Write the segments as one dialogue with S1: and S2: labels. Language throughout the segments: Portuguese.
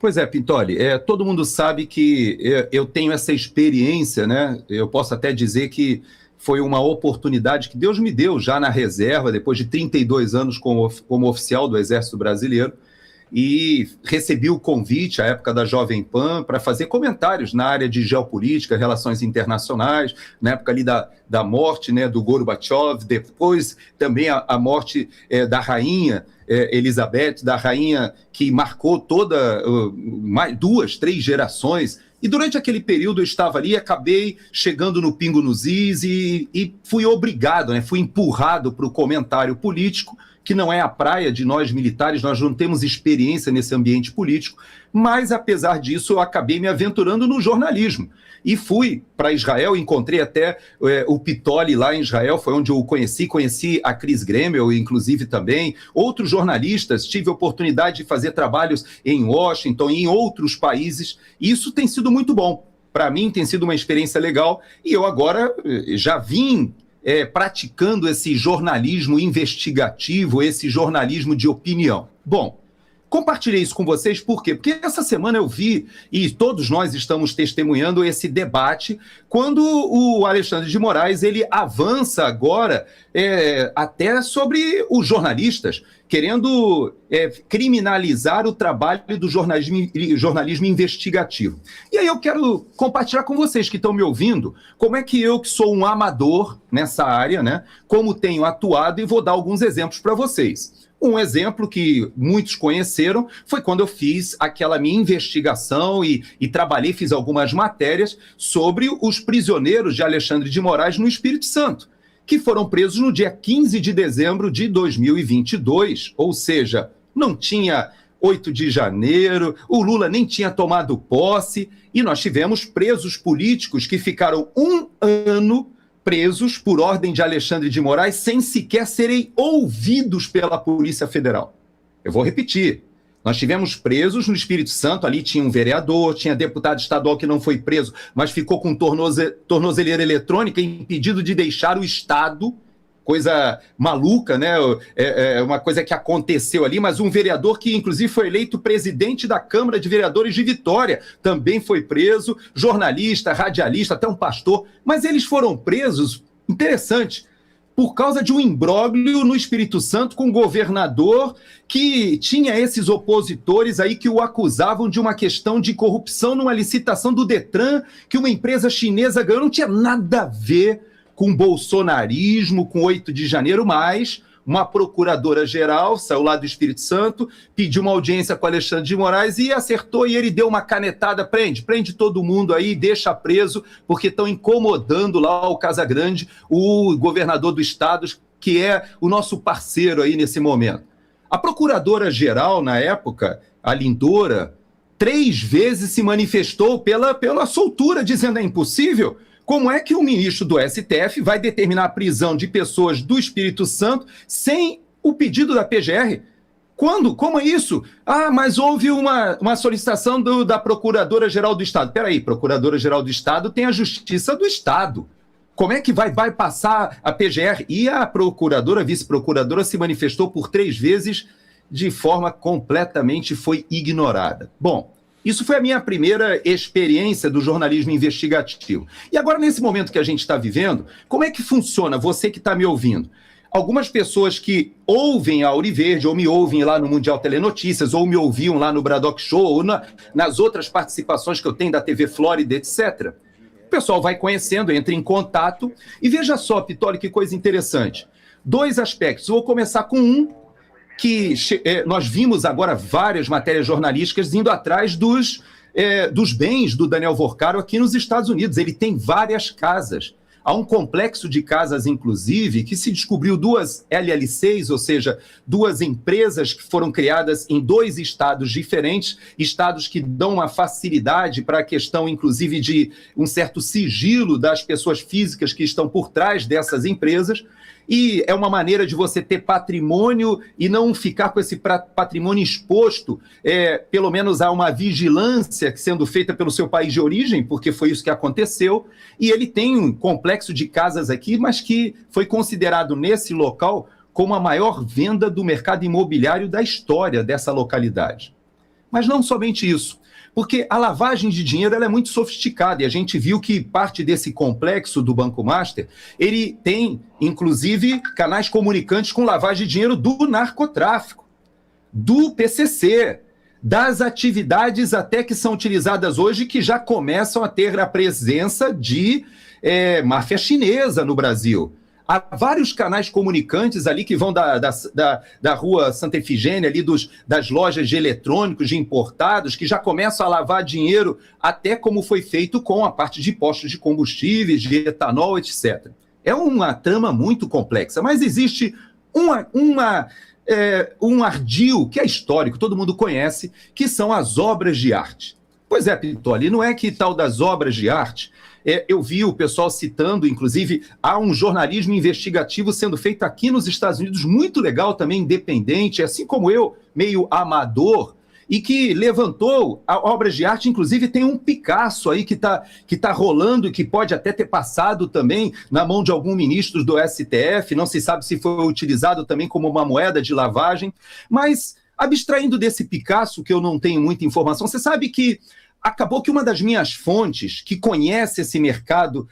S1: Pois é, Pintoli, todo mundo sabe que eu tenho essa experiência, né? Eu posso até dizer que foi uma oportunidade que Deus me deu já na reserva, depois de 32 anos como oficial do Exército Brasileiro, e recebi o convite, à época da Jovem Pan, para fazer comentários na área de geopolítica, relações internacionais, na época ali da morte, né, do Gorbachev, depois também a morte da rainha Elizabeth, da rainha que marcou mais 2, 3 gerações. E durante aquele período eu estava ali, acabei chegando no Pingo nos Is e fui obrigado, né, fui empurrado para o comentário político, que não é a praia de nós militares, nós não temos experiência nesse ambiente político, mas apesar disso eu acabei me aventurando no jornalismo. E fui para Israel, encontrei até o Pintoli lá em Israel, foi onde eu o conheci a Chris Gremel, inclusive também, outros jornalistas, tive a oportunidade de fazer trabalhos em Washington e em outros países, e isso tem sido muito bom. Para mim tem sido uma experiência legal, e eu agora já vim praticando esse jornalismo investigativo, esse jornalismo de opinião. Bom, compartilhei isso com vocês, por quê? Porque essa semana eu vi, e todos nós estamos testemunhando esse debate, quando o Alexandre de Moraes, ele avança agora até sobre os jornalistas, querendo criminalizar o trabalho do jornalismo investigativo. E aí eu quero compartilhar com vocês que estão me ouvindo, como é que eu, que sou um amador nessa área, né, como tenho atuado, e vou dar alguns exemplos para vocês. Um exemplo que muitos conheceram foi quando eu fiz aquela minha investigação e trabalhei, fiz algumas matérias sobre os prisioneiros de Alexandre de Moraes no Espírito Santo, que foram presos no dia 15 de dezembro de 2022, ou seja, não tinha 8 de janeiro, o Lula nem tinha tomado posse, e nós tivemos presos políticos que ficaram 1 ano presos por ordem de Alexandre de Moraes sem sequer serem ouvidos pela Polícia Federal. Eu vou repetir. Nós tivemos presos no Espírito Santo, ali tinha um vereador, tinha deputado estadual que não foi preso, mas ficou com tornozeleira eletrônica, impedido de deixar o Estado, coisa maluca, né? Uma coisa que aconteceu ali, mas um vereador que inclusive foi eleito presidente da Câmara de Vereadores de Vitória também foi preso, jornalista, radialista, até um pastor, mas eles foram presos, interessante, por causa de um imbróglio no Espírito Santo com um governador que tinha esses opositores aí que o acusavam de uma questão de corrupção numa licitação do Detran que uma empresa chinesa ganhou, não tinha nada a ver com bolsonarismo, com 8 de janeiro, mas uma procuradora-geral saiu lá do Espírito Santo, pediu uma audiência com Alexandre de Moraes e acertou, e ele deu uma canetada, prende todo mundo aí, deixa preso, porque estão incomodando lá o Casagrande, o governador do estado, que é o nosso parceiro aí nesse momento. A procuradora-geral, na época, a Lindora, 3 vezes se manifestou pela soltura, dizendo é impossível. Como é que o ministro do STF vai determinar a prisão de pessoas do Espírito Santo sem o pedido da PGR? Quando? Como é isso? Ah, mas houve uma solicitação da Procuradora-Geral do Estado. Peraí, Procuradora-Geral do Estado tem a Justiça do Estado. Como é que vai passar a PGR? E a procuradora, a vice-procuradora, se manifestou por 3 vezes de forma completamente foi ignorada. Bom, isso foi a minha primeira experiência do jornalismo investigativo. E agora, nesse momento que a gente está vivendo, como é que funciona, você que está me ouvindo? Algumas pessoas que ouvem a Auriverde, ou me ouvem lá no Mundial Telenotícias, ou me ouviam lá no Braddock Show, ou nas outras participações que eu tenho da TV Flórida, etc. O pessoal vai conhecendo, entra em contato, e veja só, Pintoli, que coisa interessante. 2 aspectos, vou começar com um, que nós vimos agora várias matérias jornalísticas indo atrás dos bens do Daniel Vorcaro aqui nos Estados Unidos. Ele tem várias casas. Há um complexo de casas, inclusive, que se descobriu 2 LLCs, ou seja, 2 empresas que foram criadas em 2 estados diferentes, estados que dão uma facilidade para a questão, inclusive, de um certo sigilo das pessoas físicas que estão por trás dessas empresas. E é uma maneira de você ter patrimônio e não ficar com esse patrimônio exposto, pelo menos há uma vigilância sendo feita pelo seu país de origem, porque foi isso que aconteceu, e ele tem um complexo de casas aqui, mas que foi considerado nesse local como a maior venda do mercado imobiliário da história dessa localidade. Mas não somente isso, porque a lavagem de dinheiro ela é muito sofisticada e a gente viu que parte desse complexo do Banco Master, ele tem, inclusive, canais comunicantes com lavagem de dinheiro do narcotráfico, do PCC, das atividades até que são utilizadas hoje que já começam a ter a presença de máfia chinesa no Brasil. Há vários canais comunicantes ali que vão da rua Santa Efigênia, ali das lojas de eletrônicos, de importados, que já começam a lavar dinheiro, até como foi feito com a parte de postos de combustíveis, de etanol, etc. É uma trama muito complexa, mas existe um ardil que é histórico, todo mundo conhece, que são as obras de arte. Pois é, Pitoli, não é que tal das obras de arte... eu vi o pessoal citando, inclusive, há um jornalismo investigativo sendo feito aqui nos Estados Unidos, muito legal também, independente, assim como eu, meio amador, e que levantou obras de arte, inclusive tem um Picasso aí que tá rolando e que pode até ter passado também na mão de algum ministro do STF, não se sabe se foi utilizado também como uma moeda de lavagem, mas abstraindo desse Picasso, que eu não tenho muita informação, você sabe que acabou que uma das minhas fontes, que conhece esse mercado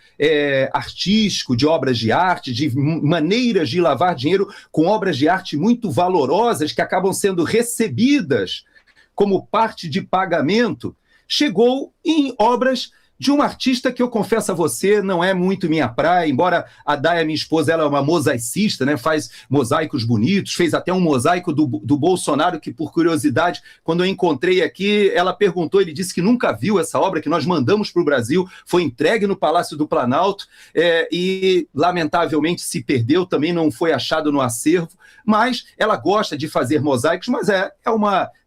S1: artístico, de obras de arte, de maneiras de lavar dinheiro com obras de arte muito valorosas, que acabam sendo recebidas como parte de pagamento, chegou em obras de uma artista que eu confesso a você, não é muito minha praia, embora a Daya, minha esposa, ela é uma mosaicista, né? Faz mosaicos bonitos, fez até um mosaico do Bolsonaro, que por curiosidade, quando eu encontrei aqui, ela perguntou, ele disse que nunca viu essa obra, que nós mandamos para o Brasil, foi entregue no Palácio do Planalto, e lamentavelmente se perdeu, também não foi achado no acervo, mas ela gosta de fazer mosaicos, mas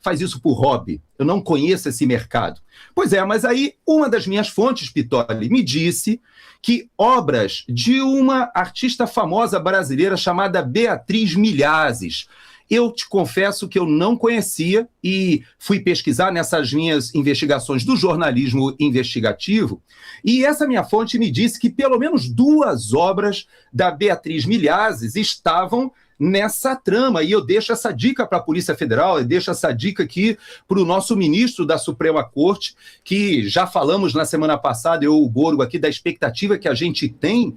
S1: faz isso por hobby. Eu não conheço esse mercado. Pois é, mas aí uma das minhas fontes, Pitoli, me disse que obras de uma artista famosa brasileira chamada Beatriz Milhazes, eu te confesso que eu não conhecia e fui pesquisar nessas minhas investigações do jornalismo investigativo, e essa minha fonte me disse que pelo menos 2 obras da Beatriz Milhazes estavam nessa trama, e eu deixo essa dica para a Polícia Federal, eu deixo essa dica aqui para o nosso ministro da Suprema Corte, que já falamos na semana passada, eu, o Borgo, aqui, da expectativa que a gente tem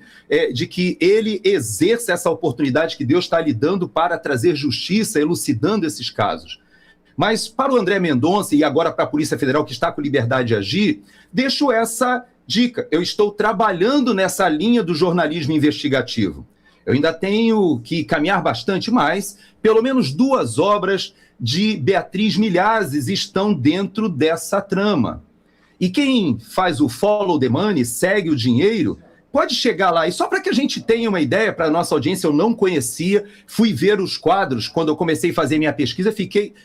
S1: de que ele exerça essa oportunidade que Deus está lhe dando para trazer justiça, elucidando esses casos. Mas para o André Mendonça, e agora para a Polícia Federal, que está com liberdade de agir, deixo essa dica. Eu estou trabalhando nessa linha do jornalismo investigativo. Eu ainda tenho que caminhar bastante, mas pelo menos 2 obras de Beatriz Milhazes estão dentro dessa trama. E quem faz o follow the money, segue o dinheiro, pode chegar lá. E só para que a gente tenha uma ideia, para a nossa audiência, eu não conhecia, fui ver os quadros, quando eu comecei a fazer minha pesquisa,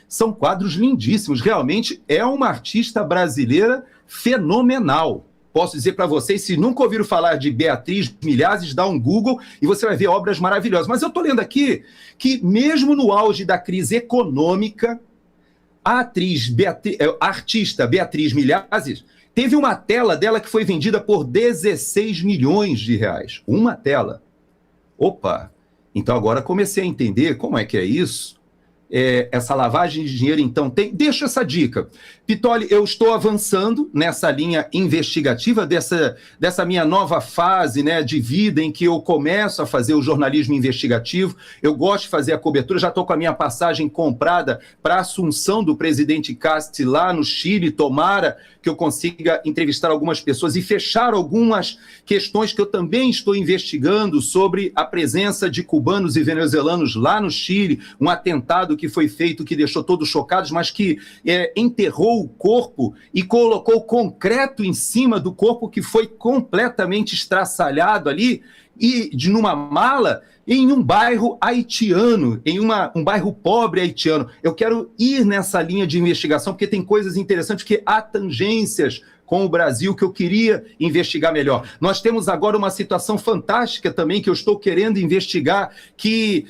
S1: são quadros lindíssimos, realmente é uma artista brasileira fenomenal. Posso dizer para vocês, se nunca ouviram falar de Beatriz Milhazes, dá um Google e você vai ver obras maravilhosas. Mas eu estou lendo aqui que mesmo no auge da crise econômica, a artista Beatriz Milhazes teve uma tela dela que foi vendida por 16 milhões de reais. Uma tela. Opa! Então agora comecei a entender como é que é isso. Essa lavagem de dinheiro, então, deixo essa dica. Pitoli, eu estou avançando nessa linha investigativa, dessa minha nova fase, né, de vida em que eu começo a fazer o jornalismo investigativo. Eu gosto de fazer a cobertura, já estou com a minha passagem comprada para a assunção do presidente Kast lá no Chile. Tomara que eu consiga entrevistar algumas pessoas e fechar algumas questões que eu também estou investigando sobre a presença de cubanos e venezuelanos lá no Chile, um atentado que foi feito, que deixou todos chocados, mas que enterrou o corpo e colocou concreto em cima do corpo, que foi completamente estraçalhado ali, e numa mala, em um bairro haitiano, em um bairro pobre haitiano. Eu quero ir nessa linha de investigação, porque tem coisas interessantes, que há tangências com o Brasil que eu queria investigar melhor. Nós temos agora uma situação fantástica também que eu estou querendo investigar, que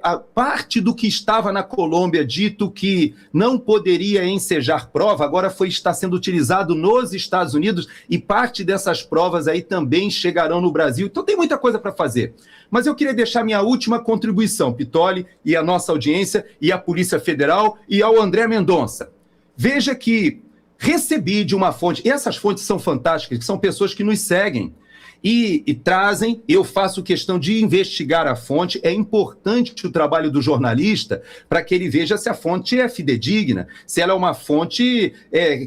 S1: a parte do que estava na Colômbia dito que não poderia ensejar prova, agora está sendo utilizado nos Estados Unidos, e parte dessas provas aí também chegarão no Brasil. Então tem muita coisa para fazer. Mas eu queria deixar minha última contribuição, Pitoli, e a nossa audiência, e a Polícia Federal, e ao André Mendonça. Veja que recebi de uma fonte, e essas fontes são fantásticas, que são pessoas que nos seguem e trazem, eu faço questão de investigar a fonte, é importante o trabalho do jornalista para que ele veja se a fonte é fidedigna, se ela é uma fonte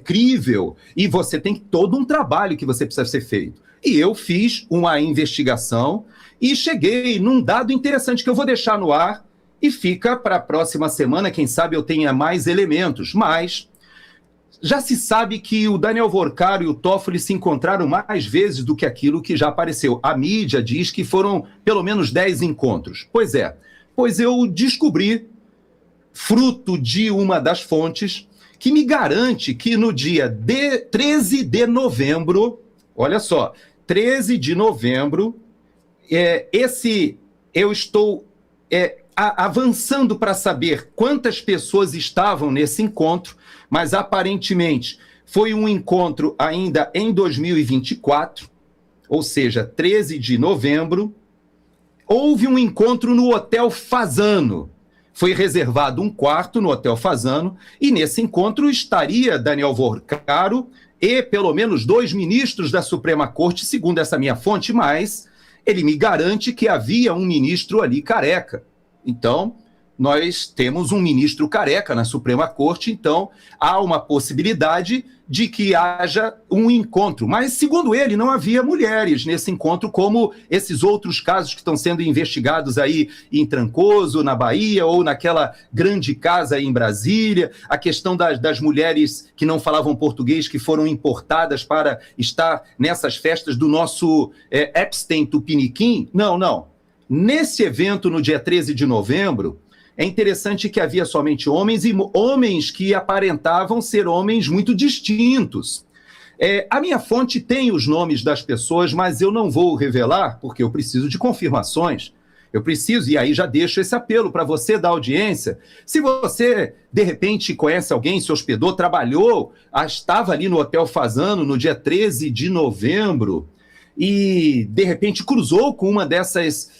S1: crível, e você tem todo um trabalho que você precisa ser feito. E eu fiz uma investigação e cheguei num dado interessante que eu vou deixar no ar e fica para a próxima semana, quem sabe eu tenha mais elementos, mas já se sabe que o Daniel Vorcaro e o Toffoli se encontraram mais vezes do que aquilo que já apareceu. A mídia diz que foram pelo menos 10 encontros. Pois eu descobri, fruto de uma das fontes, que me garante que no dia 13 de novembro, olha só, 13 de novembro, eu estou avançando para saber quantas pessoas estavam nesse encontro, mas aparentemente foi um encontro ainda em 2024, ou seja, 13 de novembro, houve um encontro no Hotel Fasano. Foi reservado um quarto no Hotel Fasano, e nesse encontro estaria Daniel Vorcaro e pelo menos 2 ministros da Suprema Corte, segundo essa minha fonte, mas ele me garante que havia um ministro ali careca. Então, nós temos um ministro careca na Suprema Corte, então há uma possibilidade de que haja um encontro. Mas, segundo ele, não havia mulheres nesse encontro, como esses outros casos que estão sendo investigados aí em Trancoso, na Bahia, ou naquela grande casa aí em Brasília, a questão das mulheres que não falavam português, que foram importadas para estar nessas festas do nosso Epstein Tupiniquim. Não. Nesse evento, no dia 13 de novembro, é interessante que havia somente homens, e homens que aparentavam ser homens muito distintos. A minha fonte tem os nomes das pessoas, mas eu não vou revelar, porque eu preciso de confirmações. E aí já deixo esse apelo para você da audiência. Se você, de repente, conhece alguém, se hospedou, trabalhou, estava ali no Hotel Fasano no dia 13 de novembro, e, de repente, cruzou com uma dessas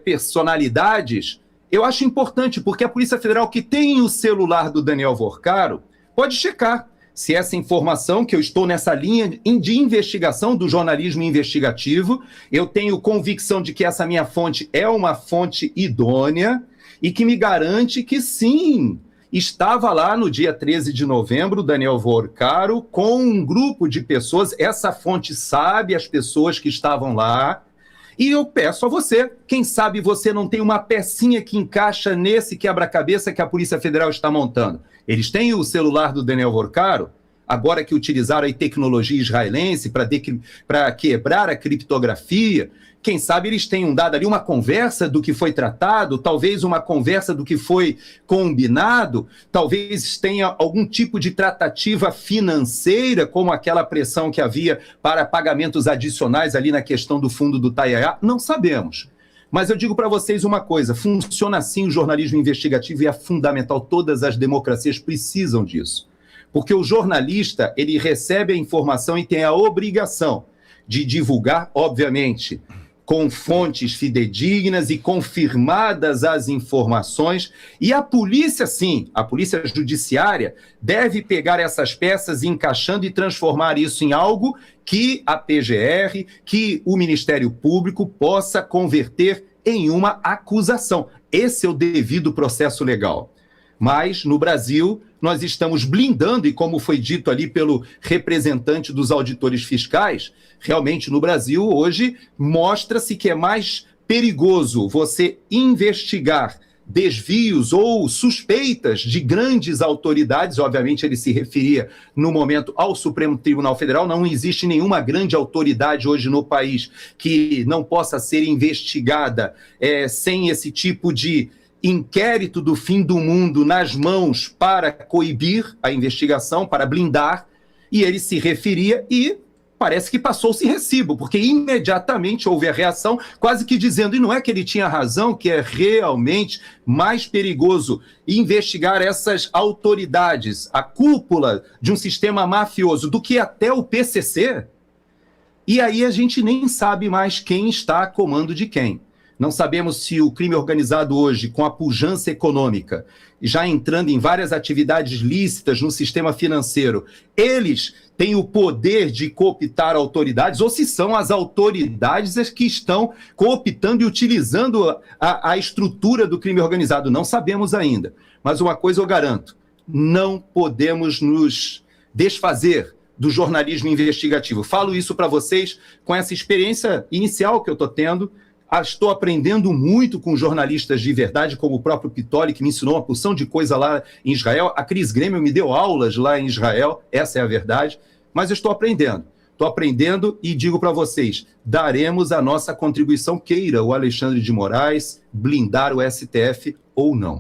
S1: personalidades, eu acho importante, porque a Polícia Federal, que tem o celular do Daniel Vorcaro, pode checar se essa informação, que eu estou nessa linha de investigação do jornalismo investigativo, eu tenho convicção de que essa minha fonte é uma fonte idônea e que me garante que, sim, estava lá no dia 13 de novembro, Daniel Vorcaro, com um grupo de pessoas. Essa fonte sabe as pessoas que estavam lá. E eu peço a você, quem sabe você não tem uma pecinha que encaixa nesse quebra-cabeça que a Polícia Federal está montando. Eles têm o celular do Daniel Vorcaro, agora que utilizaram a tecnologia israelense para quebrar a criptografia. Quem sabe eles tenham dado ali uma conversa do que foi tratado, talvez uma conversa do que foi combinado, talvez tenha algum tipo de tratativa financeira, como aquela pressão que havia para pagamentos adicionais ali na questão do fundo do Taiaiá. Não sabemos. Mas eu digo para vocês uma coisa, funciona assim o jornalismo investigativo e é fundamental, todas as democracias precisam disso. Porque o jornalista, ele recebe a informação e tem a obrigação de divulgar, obviamente, com fontes fidedignas e confirmadas as informações, e a polícia, sim, a polícia judiciária deve pegar essas peças encaixando e transformar isso em algo que a PGR, que o Ministério Público possa converter em uma acusação. Esse é o devido processo legal. Mas, no Brasil, nós estamos blindando, e como foi dito ali pelo representante dos auditores fiscais, realmente no Brasil, hoje, mostra-se que é mais perigoso você investigar desvios ou suspeitas de grandes autoridades. Obviamente ele se referia no momento ao Supremo Tribunal Federal. Não existe nenhuma grande autoridade hoje no país que não possa ser investigada sem esse tipo de inquérito do fim do mundo nas mãos para coibir a investigação, para blindar, e ele se referia e parece que passou-se recibo, porque imediatamente houve a reação, quase que dizendo, e não é que ele tinha razão, que é realmente mais perigoso investigar essas autoridades, a cúpula de um sistema mafioso, do que até o PCC, e aí a gente nem sabe mais quem está a comando de quem. não sabemos se o crime organizado hoje, com a pujança econômica, já entrando em várias atividades lícitas no sistema financeiro, eles têm o poder de cooptar autoridades, ou se são as autoridades as que estão cooptando e utilizando a estrutura do crime organizado. Não sabemos ainda. Mas uma coisa eu garanto, não podemos nos desfazer do jornalismo investigativo. Falo isso para vocês com essa experiência inicial que eu estou tendo. Estou aprendendo muito com jornalistas de verdade, como o próprio Pitoli, que me ensinou uma porção de coisa lá em Israel. A Cris Grêmio me deu aulas lá em Israel, essa é a verdade. Mas eu estou aprendendo e digo para vocês, daremos a nossa contribuição, queira o Alexandre de Moraes blindar o STF ou não.